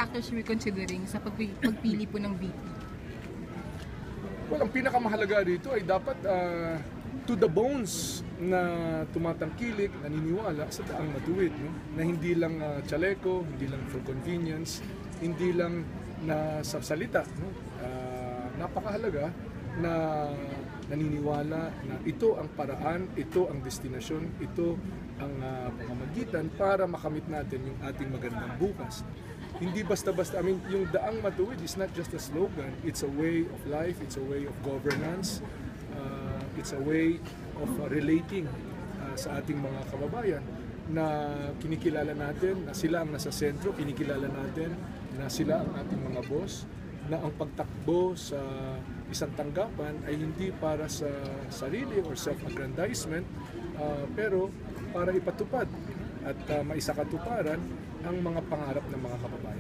factors you're considering sa pagpili po ng VP? Well, ang pinakamahalaga dito ay dapat to the bones na tumatangkilik, naniniwala sa daang matuwid. No? Na hindi lang chaleco, hindi lang for convenience, hindi lang na sa salita. No? Napakahalaga na naniniwala na ito ang paraan, ito ang destinasyon, ito ang pamamagitan para makamit natin yung ating magandang bukas. Hindi basta-basta, yung daang matuwid is not just a slogan, it's a way of life, it's a way of governance, it's a way of relating sa ating mga kababayan na kinikilala natin, na sila ang nasa sentro, kinikilala natin na sila ang ating mga boss, na ang pagtakbo sa isang tanggapan ay hindi para sa sarili or self-aggrandizement, pero para ipatupad at maisakatuparan ang mga pangarap ng mga kababayan.